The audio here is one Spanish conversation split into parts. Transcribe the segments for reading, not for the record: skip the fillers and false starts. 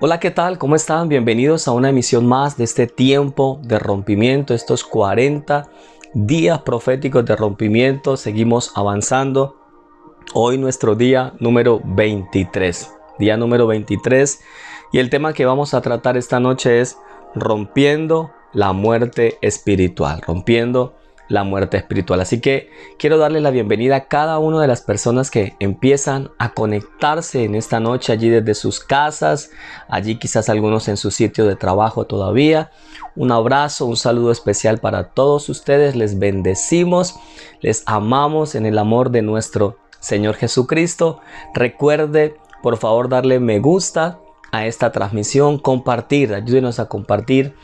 Hola, ¿qué tal? ¿Cómo están? Bienvenidos a una emisión más de este tiempo de rompimiento, estos 40 días proféticos de rompimiento. Seguimos avanzando. Hoy nuestro día número 23. Día número 23. Y el tema que vamos a tratar esta noche es rompiendo la muerte espiritual. Rompiendo la muerte espiritual. Así que quiero darle la bienvenida a cada una de las personas que empiezan a conectarse en esta noche allí desde sus casas, allí quizás algunos en su sitio de trabajo todavía. Un abrazo, un saludo especial para todos ustedes. Les bendecimos, les amamos en el amor de nuestro Señor Jesucristo. Recuerde, por favor, darle me gusta a esta transmisión, compartir, ayúdenos a compartir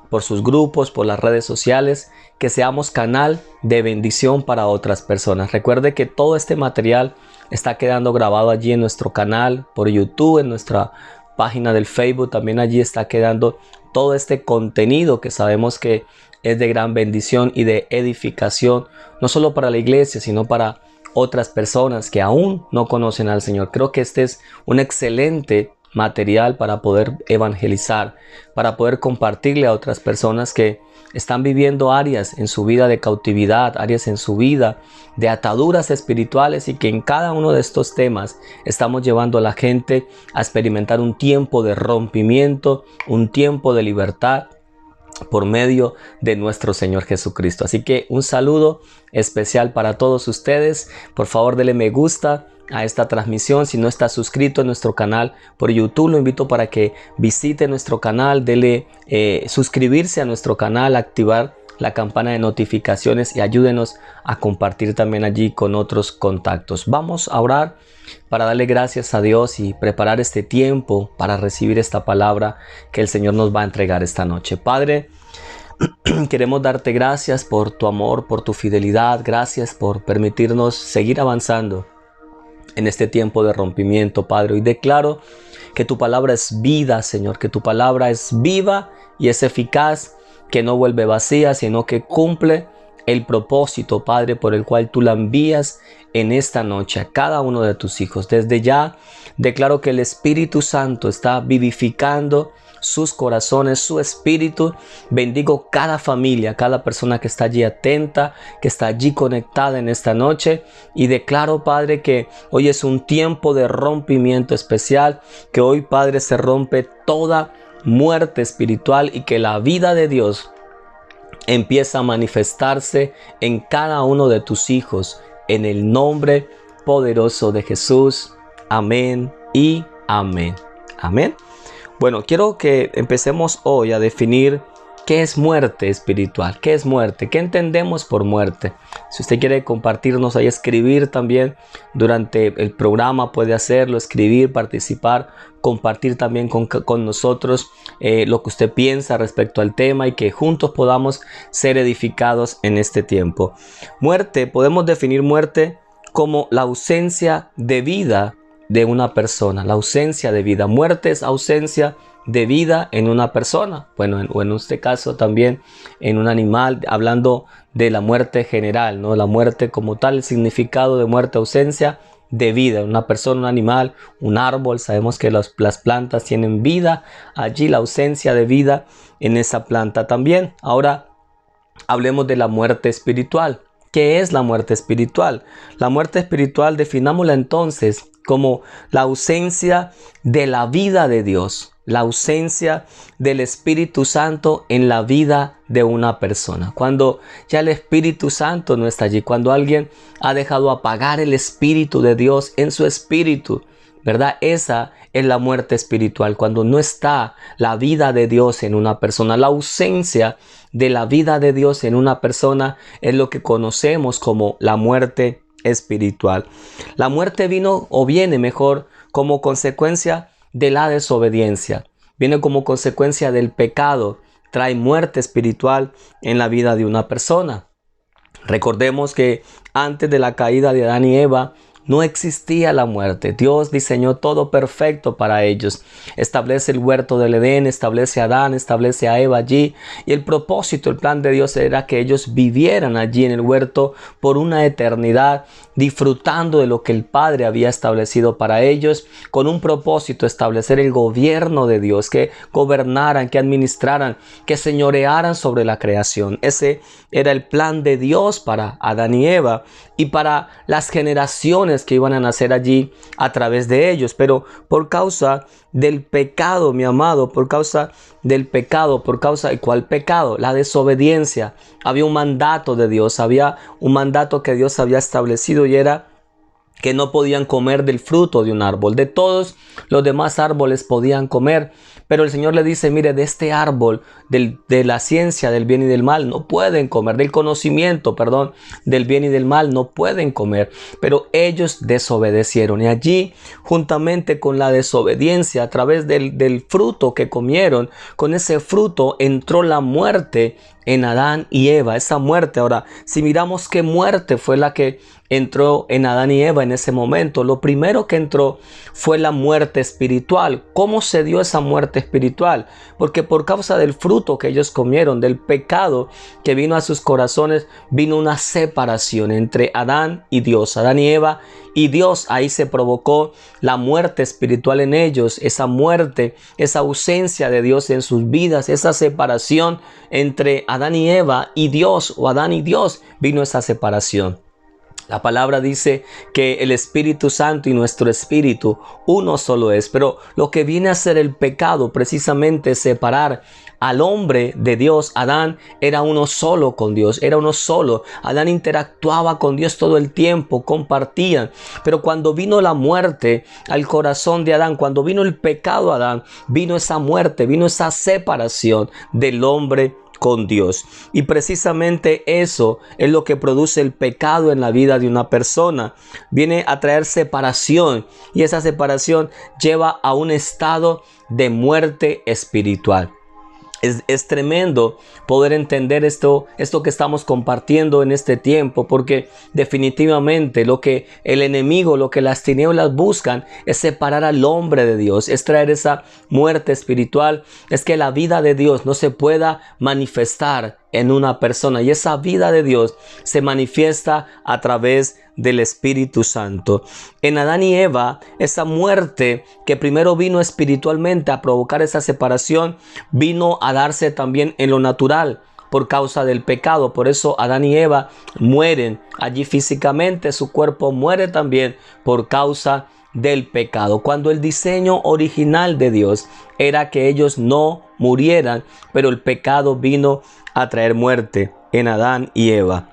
por sus grupos, por las redes sociales, que seamos canal de bendición para otras personas. Recuerde que todo este material está quedando grabado allí en nuestro canal, por YouTube, en nuestra página del Facebook. También allí está quedando todo este contenido que sabemos que es de gran bendición y de edificación, no solo para la iglesia, sino para otras personas que aún no conocen al Señor. Creo que este es un excelente material para poder evangelizar, para poder compartirle a otras personas que están viviendo áreas en su vida de cautividad, áreas en su vida de ataduras espirituales, y que en cada uno de estos temas estamos llevando a la gente a experimentar un tiempo de rompimiento, un tiempo de libertad por medio de nuestro Señor Jesucristo. Así que un saludo especial para todos ustedes. Por favor, denle me gusta a esta transmisión. Si no está suscrito a nuestro canal por YouTube, lo invito para que visite nuestro canal, dele suscribirse a nuestro canal, activar la campana de notificaciones y ayúdenos a compartir también allí con otros contactos. Vamos a orar para darle gracias a Dios y preparar este tiempo para recibir esta palabra que el Señor nos va a entregar esta noche. Padre, queremos darte gracias por tu amor, por tu fidelidad. Gracias por permitirnos seguir avanzando en este tiempo de rompimiento, Padre. Hoy declaro que tu palabra es vida, Señor, que tu palabra es viva y es eficaz, que no vuelve vacía, sino que cumple el propósito, Padre, por el cual tú la envías en esta noche a cada uno de tus hijos. Desde ya declaro que el Espíritu Santo está vivificando sus corazones, su espíritu. Bendigo cada familia, cada persona que está allí atenta, que está allí conectada en esta noche, y declaro, Padre, que hoy es un tiempo de rompimiento especial, que hoy, Padre, se rompe toda muerte espiritual y que la vida de Dios empieza a manifestarse en cada uno de tus hijos, en el nombre poderoso de Jesús. Amén y amén. Amén. Bueno, quiero que empecemos hoy a definir qué es muerte espiritual, qué es muerte, qué entendemos por muerte. Si usted quiere compartirnos ahí, escribir también durante el programa, puede hacerlo, escribir, participar, compartir también con nosotros lo que usted piensa respecto al tema, y que juntos podamos ser edificados en este tiempo. Muerte, podemos definir muerte como la ausencia de vida de una persona, la ausencia de vida. Muerte es ausencia de vida en una persona, bueno, o en este caso también en un animal, hablando de la muerte general, ¿no? La muerte como tal, el significado de muerte, ausencia de vida, una persona, un animal, un árbol. Sabemos que las plantas tienen vida, allí la ausencia de vida en esa planta también. Ahora hablemos de la muerte espiritual. ¿Qué es la muerte espiritual? La muerte espiritual definámosla entonces como la ausencia de la vida de Dios, la ausencia del Espíritu Santo en la vida de una persona. Cuando ya el Espíritu Santo no está allí, cuando alguien ha dejado apagar el Espíritu de Dios en su espíritu, ¿verdad? Esa es la muerte espiritual, cuando no está la vida de Dios en una persona. La ausencia de la vida de Dios en una persona es lo que conocemos como la muerte espiritual. La muerte vino, o viene mejor, como consecuencia de la desobediencia. Viene como consecuencia del pecado. Trae muerte espiritual en la vida de una persona. Recordemos que antes de la caída de Adán y Eva, no existía la muerte. Dios diseñó todo perfecto para ellos. Establece el huerto del Edén, establece a Adán, establece a Eva allí. Y el propósito, el plan de Dios era que ellos vivieran allí en el huerto por una eternidad, disfrutando de lo que el Padre había establecido para ellos, con un propósito: establecer el gobierno de Dios, que gobernaran, que administraran, que señorearan sobre la creación. Ese era el plan de Dios para Adán y Eva y para las generaciones que iban a nacer allí a través de ellos. Pero por causa del pecado, mi amado, por causa del pecado, ¿por causa de cuál pecado? La desobediencia. Había un mandato de Dios, había un mandato que Dios había establecido, y era que no podían comer del fruto de un árbol. De todos los demás árboles podían comer, pero el Señor le dice: mire, de este árbol de la ciencia del bien y del mal no pueden comer, del conocimiento, perdón, del bien y del mal no pueden comer. Pero ellos desobedecieron, y allí, juntamente con la desobediencia, a través del fruto que comieron, con ese fruto entró la muerte en Adán y Eva. Esa muerte, ahora, si miramos qué muerte fue la que entró en Adán y Eva en ese momento, lo primero que entró fue la muerte espiritual. ¿Cómo se dio esa muerte espiritual? Porque por causa del fruto que ellos comieron, del pecado que vino a sus corazones, vino una separación entre Adán y Dios, Adán y Eva y Dios. Ahí se provocó la muerte espiritual en ellos, esa muerte, esa ausencia de Dios en sus vidas, esa separación entre Adán y Eva y Dios, o Adán y Dios, vino esa separación. La palabra dice que el Espíritu Santo y nuestro espíritu uno solo es, pero lo que viene a hacer el pecado precisamente es separar al hombre de Dios. Adán era uno solo con Dios, era uno solo. Adán interactuaba con Dios todo el tiempo, compartían. Pero cuando vino la muerte al corazón de Adán, cuando vino el pecado a Adán, vino esa muerte, vino esa separación del hombre con Dios. Y precisamente eso es lo que produce el pecado en la vida de una persona. Viene a traer separación, y esa separación lleva a un estado de muerte espiritual. Es tremendo poder entender esto que estamos compartiendo en este tiempo, porque definitivamente lo que el enemigo, lo que las tinieblas buscan, es separar al hombre de Dios, es traer esa muerte espiritual, es que la vida de Dios no se pueda manifestar en una persona, y esa vida de Dios se manifiesta a través del Espíritu Santo. En Adán y Eva, esa muerte que primero vino espiritualmente a provocar esa separación, vino a darse también en lo natural por causa del pecado. Por eso Adán y Eva mueren allí físicamente, su cuerpo muere también por causa del pecado, cuando el diseño original de Dios era que ellos no murieran, pero el pecado vino a traer muerte en Adán y Eva.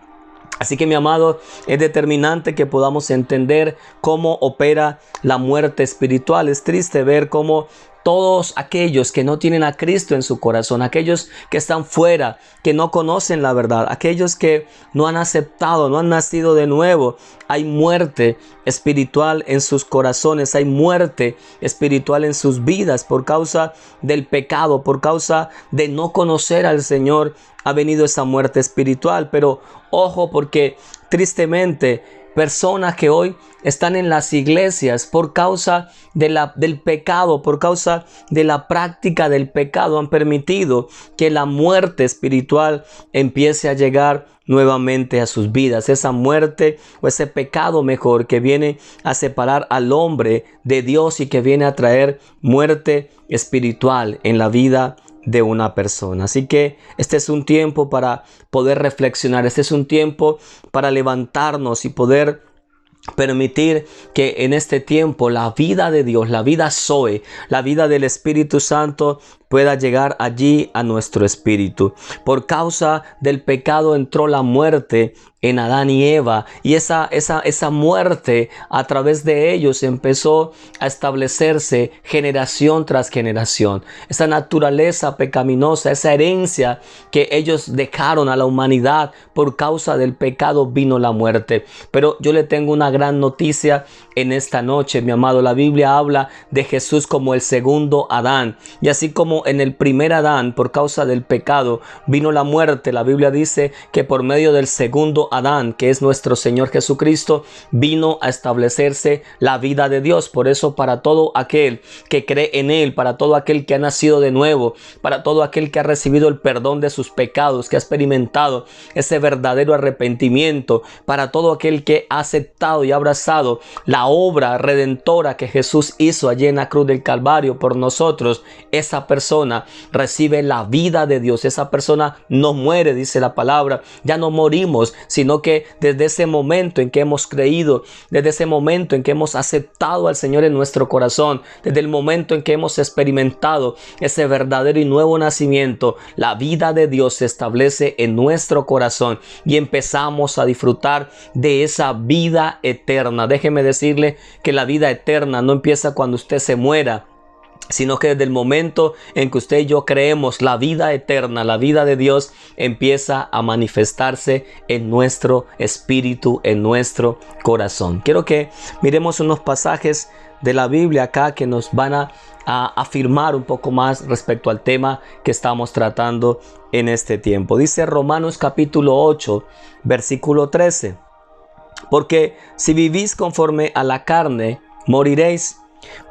Así que, mi amado, es determinante que podamos entender cómo opera la muerte espiritual. Es triste ver cómo todos aquellos que no tienen a Cristo en su corazón, aquellos que están fuera, que no conocen la verdad, aquellos que no han aceptado, no han nacido de nuevo, hay muerte espiritual en sus corazones, hay muerte espiritual en sus vidas por causa del pecado, por causa de no conocer al Señor. Ha venido esa muerte espiritual. Pero ojo, porque tristemente personas que hoy están en las iglesias por causa del pecado, por causa de la práctica del pecado, han permitido que la muerte espiritual empiece a llegar nuevamente a sus vidas. Esa muerte, o ese pecado mejor, que viene a separar al hombre de Dios y que viene a traer muerte espiritual en la vida de una persona. Así que este es un tiempo para poder reflexionar, este es un tiempo para levantarnos y poder permitir que en este tiempo la vida de Dios, la vida Zoe, la vida del Espíritu Santo pueda llegar allí a nuestro espíritu. Por causa del pecado entró la muerte en Adán y Eva, y esa muerte, a través de ellos empezó a establecerse generación tras generación. Esa naturaleza pecaminosa, esa herencia que ellos dejaron a la humanidad, por causa del pecado vino la muerte. Pero yo le tengo una gran noticia en esta noche, mi amado. La Biblia habla de Jesús como el segundo Adán, y así como en el primer Adán, por causa del pecado, vino la muerte, la Biblia dice que por medio del segundo Adán, que es nuestro Señor Jesucristo, vino a establecerse la vida de Dios. Por eso, para todo aquel que cree en Él, para todo aquel que ha nacido de nuevo, para todo aquel que ha recibido el perdón de sus pecados, que ha experimentado ese verdadero arrepentimiento, para todo aquel que ha aceptado y abrazado la obra redentora que Jesús hizo allí en la cruz del Calvario por nosotros, esa persona recibe la vida de Dios. Esa persona no muere, dice la palabra, ya no morimos, sino que desde ese momento en que hemos creído, desde ese momento en que hemos aceptado al Señor en nuestro corazón, desde el momento en que hemos experimentado ese verdadero y nuevo nacimiento, la vida de Dios se establece en nuestro corazón y empezamos a disfrutar de esa vida eterna. Déjeme decirle que la vida eterna no empieza cuando usted se muera, sino que desde el momento en que usted y yo creemos, la vida eterna, la vida de Dios empieza a manifestarse en nuestro espíritu, en nuestro corazón. Quiero que miremos unos pasajes de la Biblia acá que nos van a afirmar un poco más respecto al tema que estamos tratando en este tiempo. Dice Romanos capítulo 8, versículo 13. Porque si vivís conforme a la carne, moriréis.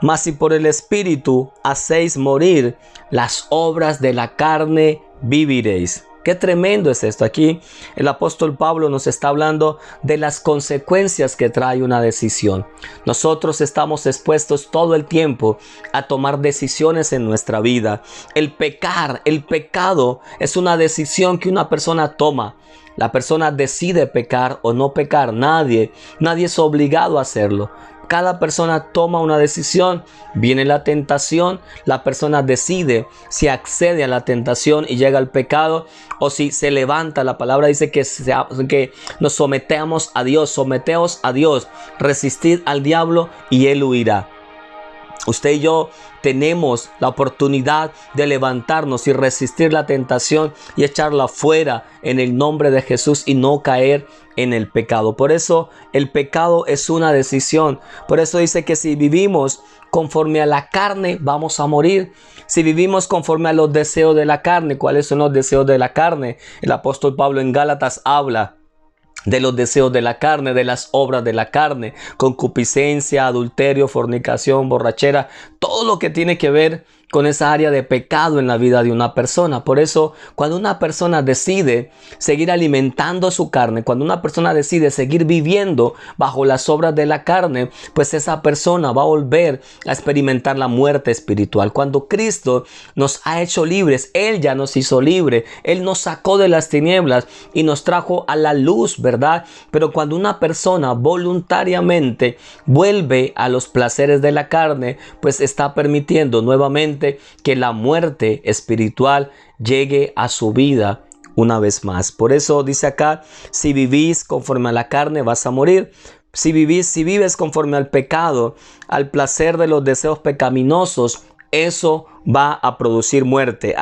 Mas si por el Espíritu hacéis morir las obras de la carne, viviréis. Qué tremendo es esto. Aquí el apóstol Pablo nos está hablando de las consecuencias que trae una decisión. Nosotros estamos expuestos todo el tiempo a tomar decisiones en nuestra vida. El pecado es una decisión que una persona toma. La persona decide pecar o no pecar. Nadie es obligado a hacerlo. Cada persona toma una decisión, viene la tentación, la persona decide si accede a la tentación y llega al pecado o si se levanta. La palabra dice que nos sometemos a Dios, someteos a Dios, resistid al diablo y él huirá. Usted y yo tenemos la oportunidad de levantarnos y resistir la tentación y echarla fuera en el nombre de Jesús y no caer en el pecado. Por eso el pecado es una decisión. Por eso dice que si vivimos conforme a la carne, vamos a morir. Si vivimos conforme a los deseos de la carne, ¿cuáles son los deseos de la carne? El apóstol Pablo en Gálatas habla de los deseos de la carne, de las obras de la carne, concupiscencia, adulterio, fornicación, borrachera, todo lo que tiene que ver con esa área de pecado en la vida de una persona. Por eso, cuando una persona decide seguir alimentando su carne, cuando una persona decide seguir viviendo bajo las obras de la carne, pues esa persona va a volver a experimentar la muerte espiritual. Cuando Cristo nos ha hecho libres, Él ya nos hizo libre, Él nos sacó de las tinieblas y nos trajo a la luz, ¿verdad? Pero cuando una persona voluntariamente vuelve a los placeres de la carne, pues está permitiendo nuevamente que la muerte espiritual llegue a su vida una vez más. Por eso dice acá, si vivís conforme a la carne vas a morir. Si vives conforme al pecado, al placer de los deseos pecaminosos, eso va a producir muerte.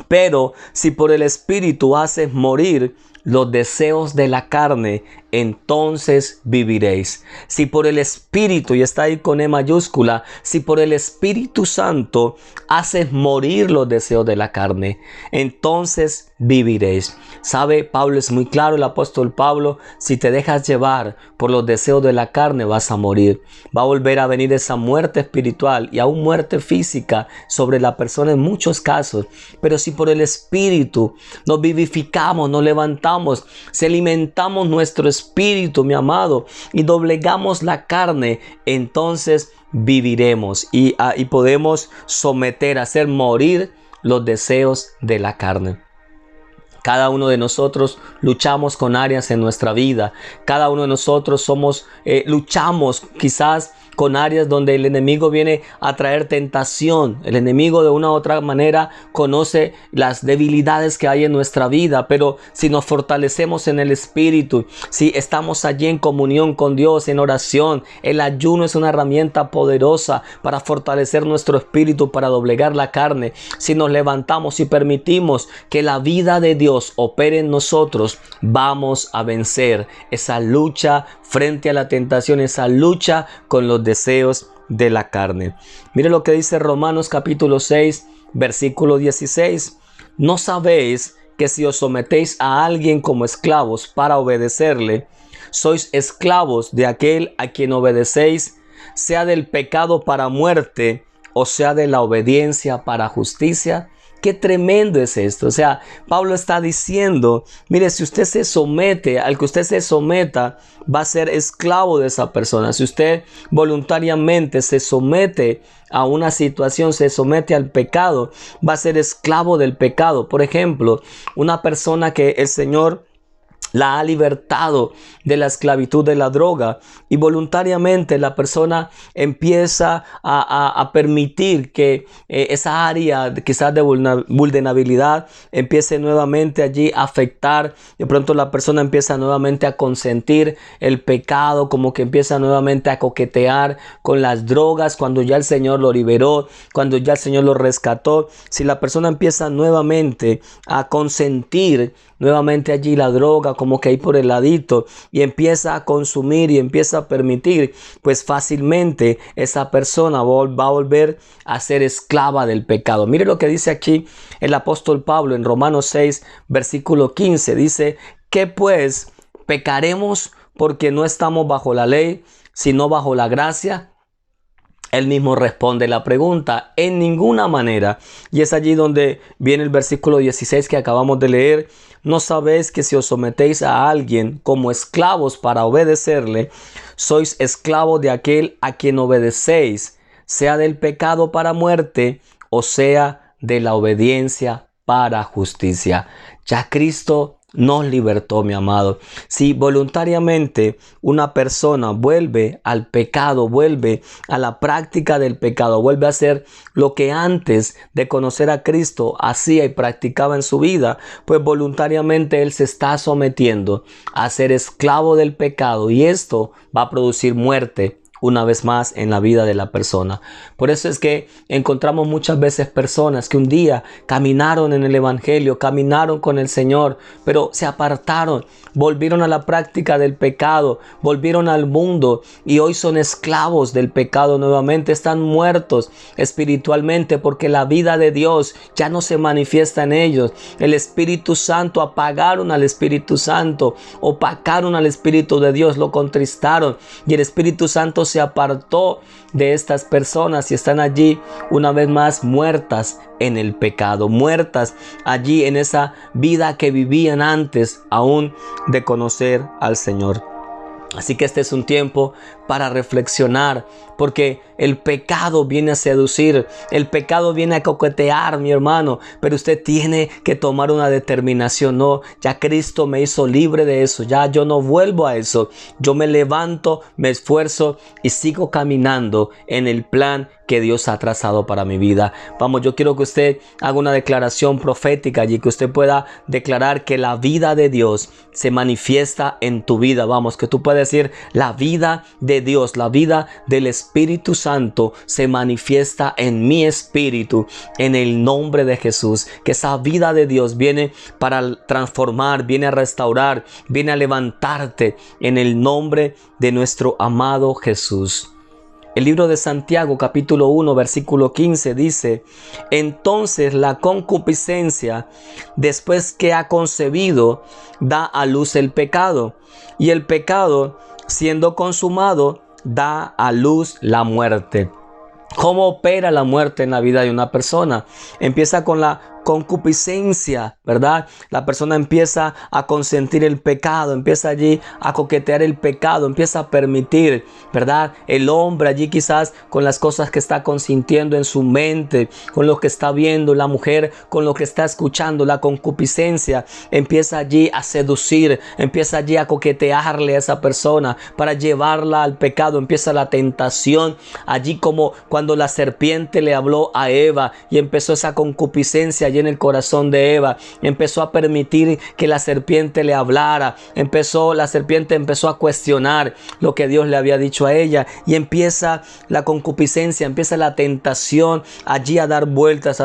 Pero si por el Espíritu haces morir los deseos de la carne, entonces viviréis. Si por el Espíritu, y está ahí con E mayúscula, si por el Espíritu Santo haces morir los deseos de la carne, entonces viviréis. ¿Sabe? Pablo es muy claro, el apóstol Pablo, si te dejas llevar por los deseos de la carne vas a morir. Va a volver a venir esa muerte espiritual y aún muerte física sobre la persona en muchos casos. Pero si por el Espíritu nos vivificamos, nos levantamos, si alimentamos nuestro espíritu, mi amado, y doblegamos la carne, entonces viviremos y podemos someter, hacer morir los deseos de la carne. Cada uno de nosotros luchamos con áreas en nuestra vida. Cada uno de nosotros luchamos quizás con áreas donde el enemigo viene a traer tentación. El enemigo de una u otra manera conoce las debilidades que hay en nuestra vida, pero si nos fortalecemos en el Espíritu, si estamos allí en comunión con Dios, en oración, el ayuno es una herramienta poderosa para fortalecer nuestro espíritu, para doblegar la carne. Si nos levantamos y permitimos que la vida de Dios opere en nosotros, vamos a vencer esa lucha frente a la tentación, esa lucha con los deseos de la carne. Mire lo que dice Romanos capítulo 6, versículo 16. ¿No sabéis que si os sometéis a alguien como esclavos para obedecerle, sois esclavos de aquel a quien obedecéis, sea del pecado para muerte o sea de la obediencia para justicia. Qué tremendo es esto. O sea, Pablo está diciendo, mire, si usted se somete, al que usted se someta, va a ser esclavo de esa persona. Si usted voluntariamente se somete a una situación, se somete al pecado, va a ser esclavo del pecado. Por ejemplo, una persona que el Señor la ha libertado de la esclavitud de la droga y voluntariamente la persona empieza a permitir que esa área quizás de vulnerabilidad empiece nuevamente allí a afectar. De pronto la persona empieza nuevamente a consentir el pecado, como que empieza nuevamente a coquetear con las drogas cuando ya el Señor lo liberó, cuando ya el Señor lo rescató. Si la persona empieza nuevamente a consentir nuevamente allí la droga, como que ahí por el ladito, y empieza a consumir y empieza a permitir, pues fácilmente esa persona va a volver a ser esclava del pecado. Mire lo que dice aquí el apóstol Pablo en Romanos 6, versículo 15. Dice, ¿qué pues? ¿Pecaremos porque no estamos bajo la ley, sino bajo la gracia? Él mismo responde la pregunta, en ninguna manera. Y es allí donde viene el versículo 16 que acabamos de leer. ¿No sabéis que si os sometéis a alguien como esclavos para obedecerle, sois esclavos de aquel a quien obedecéis, sea del pecado para muerte o sea de la obediencia para justicia? Ya Cristo nos libertó, mi amado. Si voluntariamente una persona vuelve al pecado, vuelve a la práctica del pecado, vuelve a hacer lo que antes de conocer a Cristo hacía y practicaba en su vida, pues voluntariamente él se está sometiendo a ser esclavo del pecado y esto va a producir muerte una vez más en la vida de la persona. Por eso es que encontramos muchas veces personas que un día caminaron en el evangelio, caminaron con el Señor, pero se apartaron, volvieron a la práctica del pecado, volvieron al mundo y hoy son esclavos del pecado nuevamente, están muertos espiritualmente porque la vida de Dios ya no se manifiesta en ellos. El Espíritu Santo, apagaron al Espíritu Santo, opacaron al Espíritu de Dios, lo contristaron y el Espíritu Santo se apartó de estas personas y están allí una vez más muertas en el pecado, muertas allí en esa vida que vivían antes aún de conocer al Señor. Así que este es un tiempo para reflexionar, porque el pecado viene a seducir, el pecado viene a coquetear, mi hermano, pero usted tiene que tomar una determinación. No, ya Cristo me hizo libre de eso, ya yo no vuelvo a eso, yo me levanto, me esfuerzo y sigo caminando en el plan que Dios ha trazado para mi vida. Vamos, yo quiero que usted haga una declaración profética y que usted pueda declarar que la vida de Dios se manifiesta en tu vida. Vamos, que tú puedas decir, la vida de Dios, la vida del Espíritu Santo se manifiesta en mi espíritu, en el nombre de Jesús. Que esa vida de Dios viene para transformar, viene a restaurar, viene a levantarte en el nombre de nuestro amado Jesús. El libro de Santiago capítulo 1 versículo 15 dice, entonces la concupiscencia, después que ha concebido, da a luz el pecado, y el pecado, siendo consumado, da a luz la muerte. ¿Cómo opera la muerte en la vida de una persona? Empieza con la concupiscencia, ¿verdad? La persona empieza a consentir el pecado, empieza allí a coquetear el pecado, empieza a permitir, ¿verdad? El hombre allí quizás con las cosas que está consintiendo en su mente, con lo que está viendo, la mujer con lo que está escuchando, la concupiscencia empieza allí a seducir, empieza allí a coquetearle a esa persona para llevarla al pecado, empieza la tentación, allí como cuando la serpiente le habló a Eva y empezó esa concupiscencia allí en el corazón de Eva, empezó a permitir que la serpiente le hablara, la serpiente empezó a cuestionar lo que Dios le había dicho a ella y empieza la concupiscencia, empieza la tentación allí a dar vueltas,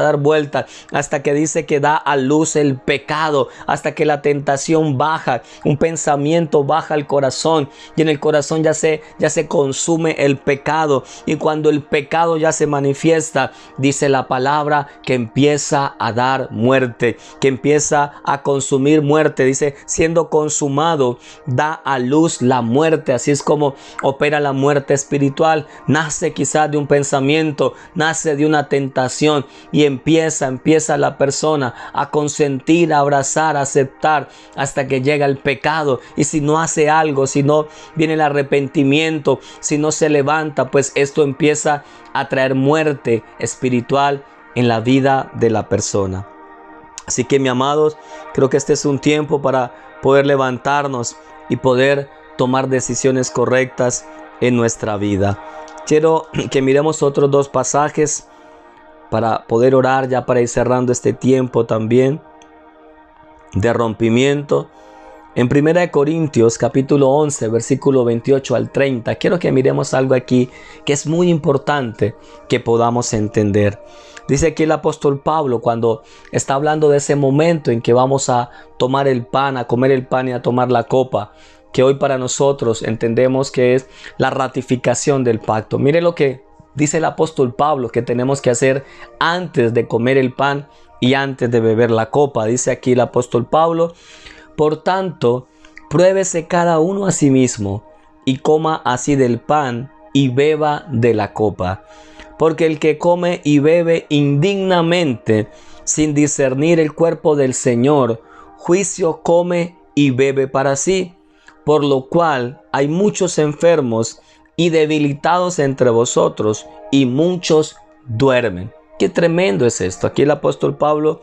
hasta que dice que da a luz el pecado, hasta que la tentación baja, un pensamiento baja al corazón y en el corazón ya se consume el pecado, y cuando el pecado ya se manifiesta, dice la palabra que empieza a dar muerte, que empieza a consumir muerte. Dice, siendo consumado, da a luz la muerte. Así es como opera la muerte espiritual. Nace quizás de un pensamiento, nace de una tentación y empieza la persona a consentir, a abrazar, a aceptar hasta que llega el pecado. Y si no hace algo, si no viene el arrepentimiento, si no se levanta, pues esto empieza a traer muerte espiritual en la vida de la persona. Así que, mis amados, creo que este es un tiempo para poder levantarnos y poder tomar decisiones correctas en nuestra vida. Quiero que miremos otros dos pasajes para poder orar, ya para ir cerrando este tiempo también de rompimiento. En 1 Corintios capítulo 11, versículo 28 al 30, quiero que miremos algo aquí que es muy importante que podamos entender. Dice aquí el apóstol Pablo, cuando está hablando de ese momento en que vamos a tomar el pan, a comer el pan y a tomar la copa, que hoy para nosotros entendemos que es la ratificación del pacto. Mire lo que dice el apóstol Pablo que tenemos que hacer antes de comer el pan y antes de beber la copa. Dice aquí el apóstol Pablo: por tanto, pruébese cada uno a sí mismo y coma así del pan y beba de la copa. Porque el que come y bebe indignamente, sin discernir el cuerpo del Señor, juicio come y bebe para sí. Por lo cual hay muchos enfermos y debilitados entre vosotros, y muchos duermen. Qué tremendo es esto. Aquí el apóstol Pablo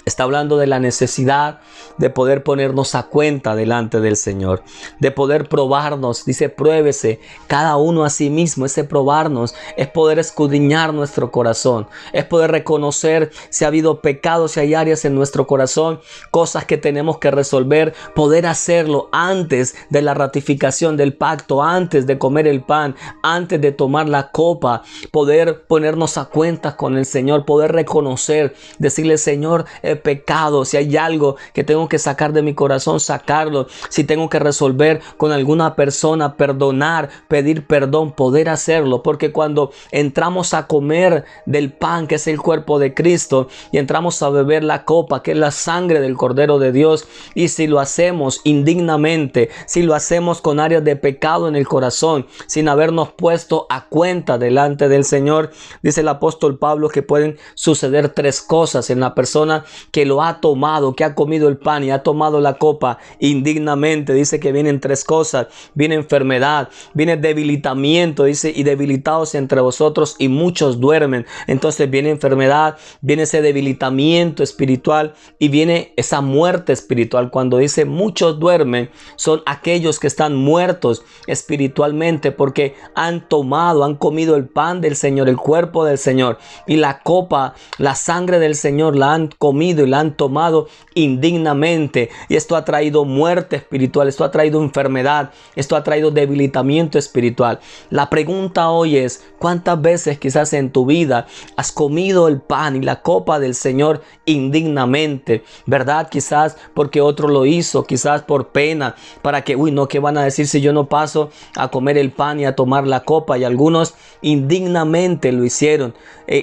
está hablando de la necesidad de poder ponernos a cuenta delante del Señor, de poder probarnos. Dice, pruébese cada uno a sí mismo. Ese probarnos es poder escudriñar nuestro corazón, es poder reconocer si ha habido pecados, si hay áreas en nuestro corazón, cosas que tenemos que resolver, poder hacerlo antes de la ratificación del pacto, antes de comer el pan, antes de tomar la copa, poder ponernos a cuentas con el Señor, poder reconocer, decirle, Señor, pecado, si hay algo que tengo que sacar de mi corazón, sacarlo, si tengo que resolver con alguna persona, perdonar, pedir perdón, poder hacerlo, porque cuando entramos a comer del pan, que es el cuerpo de Cristo, y entramos a beber la copa, que es la sangre del Cordero de Dios, y si lo hacemos indignamente, si lo hacemos con áreas de pecado en el corazón, sin habernos puesto a cuenta delante del Señor, dice el apóstol Pablo que pueden suceder tres cosas en la persona que lo ha tomado, que ha comido el pan y ha tomado la copa indignamente. Dice que vienen tres cosas: viene enfermedad, viene debilitamiento, dice, y debilitados entre vosotros y muchos duermen. Entonces viene enfermedad, viene ese debilitamiento espiritual y viene esa muerte espiritual. Cuando dice muchos duermen, son aquellos que están muertos espiritualmente porque han tomado, han comido el pan del Señor, el cuerpo del Señor, y la copa, la sangre del Señor, la han comido y la han tomado indignamente, y esto ha traído muerte espiritual, esto ha traído enfermedad, esto ha traído debilitamiento espiritual. La pregunta hoy es: ¿cuántas veces quizás en tu vida has comido el pan y la copa del Señor indignamente? ¿Verdad? Quizás porque otro lo hizo, quizás por pena, para que, ¿qué van a decir si yo no paso a comer el pan y a tomar la copa? Y algunos indignamente lo hicieron,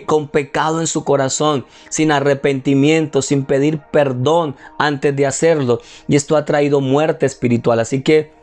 con pecado en su corazón, sin arrepentimiento, sin pedir perdón antes de hacerlo, y esto ha traído muerte espiritual. Así que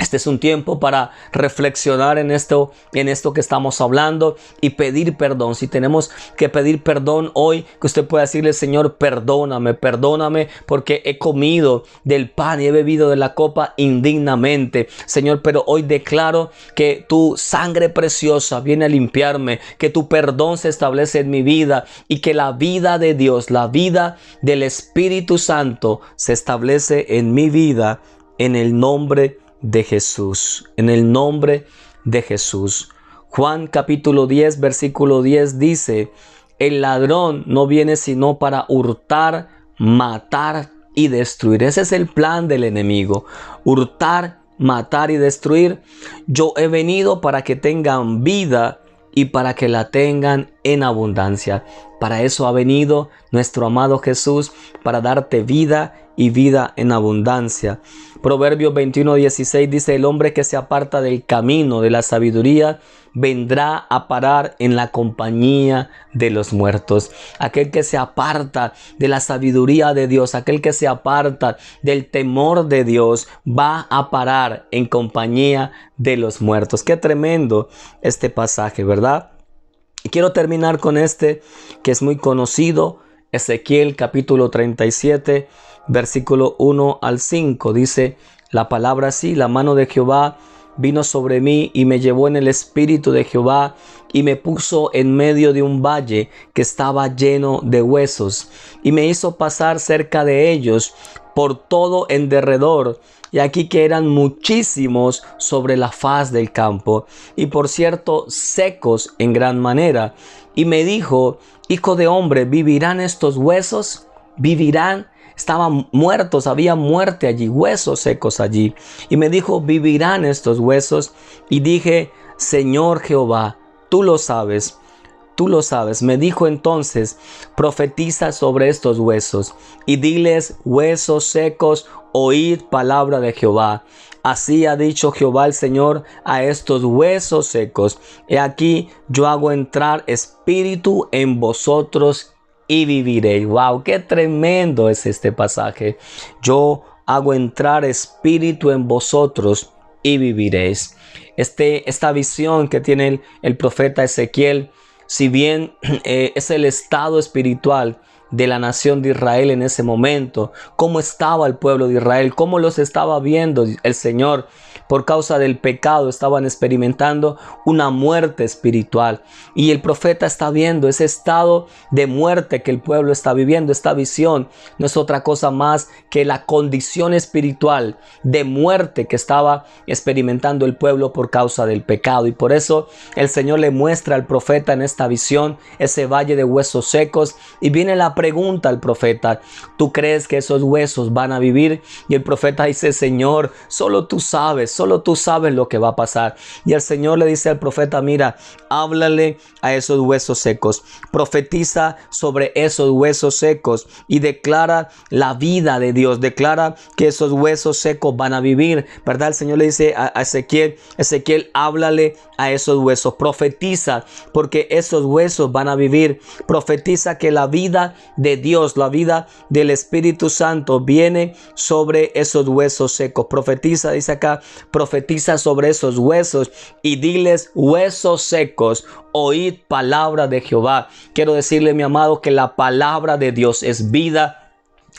este es un tiempo para reflexionar en esto que estamos hablando y pedir perdón. Si tenemos que pedir perdón hoy, que usted pueda decirle: Señor, perdóname porque he comido del pan y he bebido de la copa indignamente, Señor, pero hoy declaro que tu sangre preciosa viene a limpiarme, que tu perdón se establece en mi vida y que la vida de Dios, la vida del Espíritu Santo se establece en mi vida, en el nombre de Jesús, en el nombre de Jesús. Juan capítulo 10, versículo 10 dice: el ladrón no viene sino para hurtar, matar y destruir. Ese es el plan del enemigo: hurtar, matar y destruir. Yo he venido para que tengan vida y para que la tengan en abundancia. Para eso ha venido nuestro amado Jesús, para darte vida y vida en abundancia. Proverbios 21:16 dice: el hombre que se aparta del camino de la sabiduría vendrá a parar en la compañía de los muertos. Aquel que se aparta de la sabiduría de Dios, aquel que se aparta del temor de Dios, va a parar en compañía de los muertos. Qué tremendo este pasaje, ¿verdad? Y quiero terminar con este que es muy conocido. Ezequiel capítulo 37, versículo 1 al 5. Dice la palabra así: la mano de Jehová vino sobre mí y me llevó en el espíritu de Jehová y me puso en medio de un valle que estaba lleno de huesos y me hizo pasar cerca de ellos por todo en derredor. Y aquí que eran muchísimos sobre la faz del campo, y por cierto secos en gran manera. Y me dijo: hijo de hombre, ¿vivirán estos huesos? ¿Vivirán? Estaban muertos, había muerte allí, huesos secos allí. Y me dijo: ¿vivirán estos huesos? Y dije: Señor Jehová, tú lo sabes. Tú lo sabes. Me dijo entonces: profetiza sobre estos huesos y diles: huesos secos, oíd palabra de Jehová. Así ha dicho Jehová el Señor a estos huesos secos: he aquí, yo hago entrar espíritu en vosotros y viviréis. Wow, qué tremendo es este pasaje. Yo hago entrar espíritu en vosotros y viviréis. Esta visión que tiene el profeta Ezequiel, si bien es el estado espiritual de la nación de Israel en ese momento, cómo estaba el pueblo de Israel, cómo los estaba viendo el Señor. Por causa del pecado estaban experimentando una muerte espiritual, y el profeta está viendo ese estado de muerte que el pueblo está viviendo. Esta visión no es otra cosa más que la condición espiritual de muerte que estaba experimentando el pueblo por causa del pecado. Y por eso el Señor le muestra al profeta en esta visión ese valle de huesos secos, y viene la pregunta al profeta: ¿tú crees que esos huesos van a vivir? Y el profeta dice: Señor, solo tú sabes lo que va a pasar. Y el Señor le dice al profeta: mira, háblale a esos huesos secos, profetiza sobre esos huesos secos y declara la vida de Dios, declara que esos huesos secos van a vivir, ¿verdad? El Señor le dice a Ezequiel: háblale a esos huesos, profetiza porque esos huesos van a vivir, profetiza que la vida de Dios, la vida del Espíritu Santo viene sobre esos huesos secos. Profetiza, dice acá, profetiza sobre esos huesos y diles: huesos secos, oíd palabra de Jehová. Quiero decirle, mi amado, que la palabra de Dios es vida.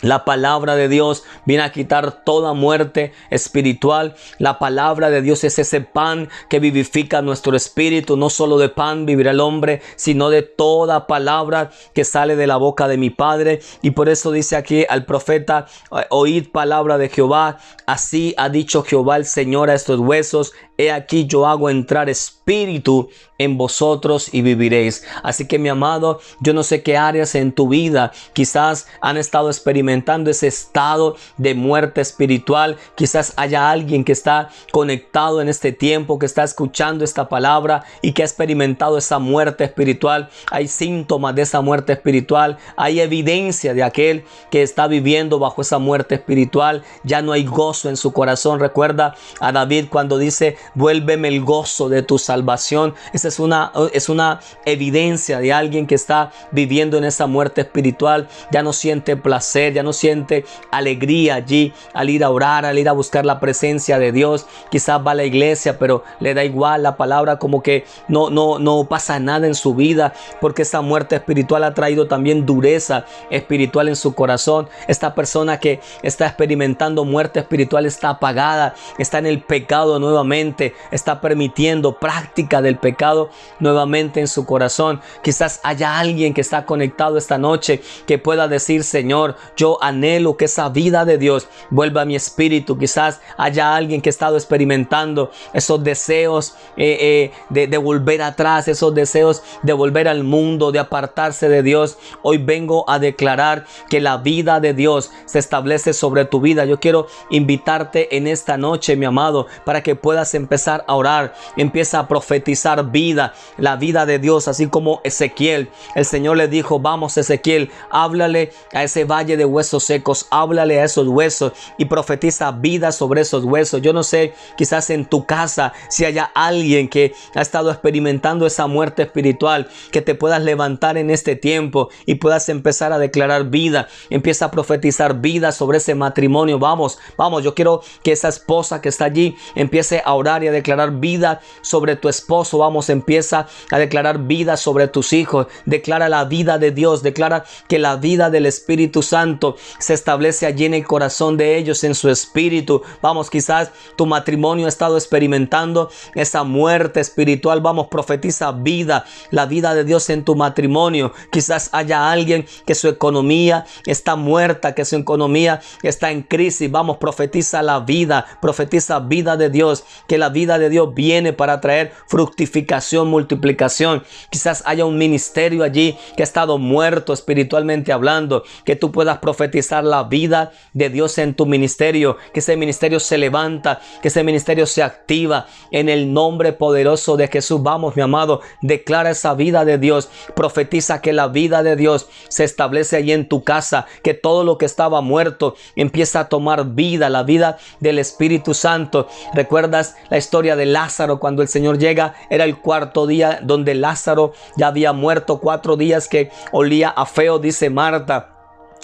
La palabra de Dios viene a quitar toda muerte espiritual. La palabra de Dios es ese pan que vivifica nuestro espíritu. No solo de pan vivirá el hombre, sino de toda palabra que sale de la boca de mi Padre. Y por eso dice aquí al profeta: oíd palabra de Jehová. Así ha dicho Jehová el Señor a estos huesos: he aquí, yo hago entrar espíritu en vosotros y viviréis. Así que, mi amado, yo no sé qué áreas en tu vida quizás han estado experimentando ese estado de muerte espiritual. Quizás haya alguien que está conectado en este tiempo, que está escuchando esta palabra y que ha experimentado esa muerte espiritual. Hay síntomas de esa muerte espiritual. Hay evidencia de aquel que está viviendo bajo esa muerte espiritual. Ya no hay gozo en su corazón. Recuerda a David cuando dice: vuélveme el gozo de tu salvación. Esa es una evidencia de alguien que está viviendo en esa muerte espiritual. Ya no siente placer, ya no siente alegría allí al ir a orar, al ir a buscar la presencia de Dios. Quizás va a la iglesia, pero le da igual la palabra, como que no pasa nada en su vida, porque esa muerte espiritual ha traído también dureza espiritual en su corazón. Esta persona que está experimentando muerte espiritual está apagada, está en el pecado nuevamente, está permitiendo práctica del pecado nuevamente en su corazón. Quizás haya alguien que está conectado esta noche que pueda decir: Señor, yo anhelo que esa vida de Dios vuelva a mi espíritu. Quizás haya alguien que ha estado experimentando esos deseos de volver atrás, esos deseos de volver al mundo, de apartarse de Dios. Hoy vengo a declarar que la vida de Dios se establece sobre tu vida. Yo quiero invitarte en esta noche, mi amado, para que puedas empezar a orar. Empieza a profetizar vida vida, la vida de Dios, así como Ezequiel. El Señor le dijo, vamos Ezequiel, háblale a ese valle de huesos secos, háblale a esos huesos y profetiza vida sobre esos huesos. Yo no sé, quizás en tu casa, si haya alguien que ha estado experimentando esa muerte espiritual, que te puedas levantar en este tiempo y puedas empezar a declarar vida. Empieza a profetizar vida sobre ese matrimonio. Vamos, yo quiero que esa esposa que está allí empiece a orar y a declarar vida sobre tu esposo. Vamos, empieza a declarar vida sobre tus hijos. Declara la vida de Dios, declara que la vida del Espíritu Santo se establece allí en el corazón de ellos, en su espíritu. Vamos, quizás tu matrimonio ha estado experimentando esa muerte espiritual. Vamos, profetiza vida, la vida de Dios en tu matrimonio. Quizás haya alguien que su economía está muerta, que su economía está en crisis. Vamos, profetiza la vida, profetiza vida de Dios, que la vida de Dios viene para traer fructificación, multiplicación. Quizás haya un ministerio allí que ha estado muerto espiritualmente hablando, que tú puedas profetizar la vida de Dios en tu ministerio, que ese ministerio se levanta, que ese ministerio se activa en el nombre poderoso de Jesús. Vamos, mi amado, declara esa vida de Dios, profetiza que la vida de Dios se establece allí en tu casa, que todo lo que estaba muerto empieza a tomar vida, la vida del Espíritu Santo. ¿Recuerdas la historia de Lázaro? Cuando el Señor llega, era el cuarto día donde Lázaro ya había muerto, 4 días que olía a feo, dice Marta.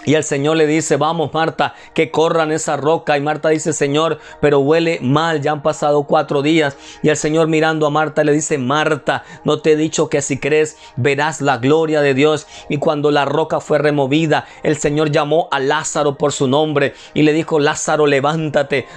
Y el Señor le dice, vamos Marta, que corran esa roca. Y Marta dice, Señor, pero huele mal, ya han pasado 4 días. Y el Señor, mirando a Marta, le dice, Marta, no te he dicho que si crees verás la gloria de Dios. Y cuando la roca fue removida, el Señor llamó a Lázaro por su nombre y le dijo, Lázaro, levántate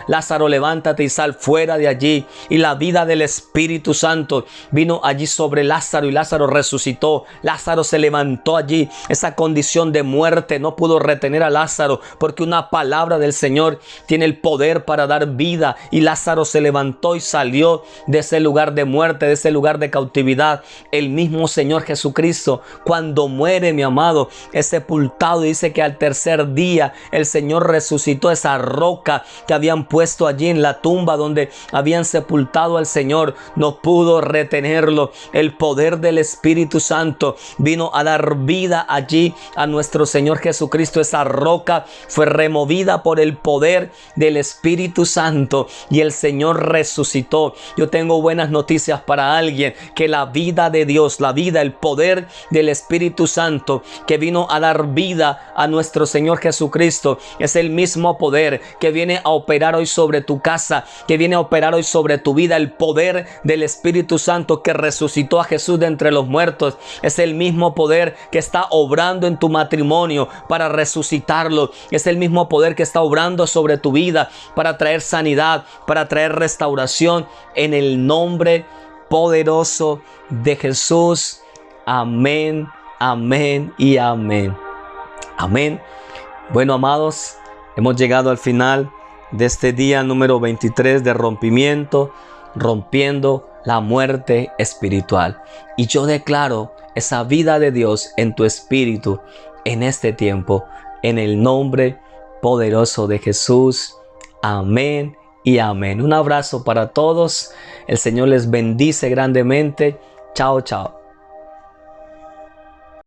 y sal fuera de allí. Y la vida del Espíritu Santo vino allí sobre Lázaro y Lázaro resucitó. Lázaro se levantó allí. Esa condición de muerte no pudo retener a Lázaro, porque una palabra del Señor tiene el poder para dar vida. Y Lázaro se levantó y salió de ese lugar de muerte, de ese lugar de cautividad. El mismo Señor Jesucristo, cuando muere, mi amado, es sepultado, y dice que al tercer día el Señor resucitó. Esa roca que habían puesto allí en la tumba donde habían sepultado al Señor no pudo retenerlo. El poder del Espíritu Santo vino a dar vida allí a nuestro Señor Jesucristo. Esa roca fue removida por el poder del Espíritu Santo y el Señor resucitó. Yo tengo buenas noticias para alguien, que la vida de Dios, la vida, el poder del Espíritu Santo que vino a dar vida a nuestro Señor Jesucristo, es el mismo poder que viene a operar hoy sobre tu casa, que viene a operar hoy sobre tu vida. El poder del Espíritu Santo que resucitó a Jesús de entre los muertos es el mismo poder que está obrando en tu matrimonio para resucitarlo. Es el mismo poder que está obrando sobre tu vida para traer sanidad, para traer restauración, en el nombre poderoso de Jesús. Amén, amén y amén. Amén. Bueno, amados, hemos llegado al final de este día número 23 de rompimiento, rompiendo la muerte espiritual. Y yo declaro esa vida de Dios en tu espíritu en este tiempo, en el nombre poderoso de Jesús. Amén y amén. Un abrazo para todos. El Señor les bendice grandemente. Chao, chao.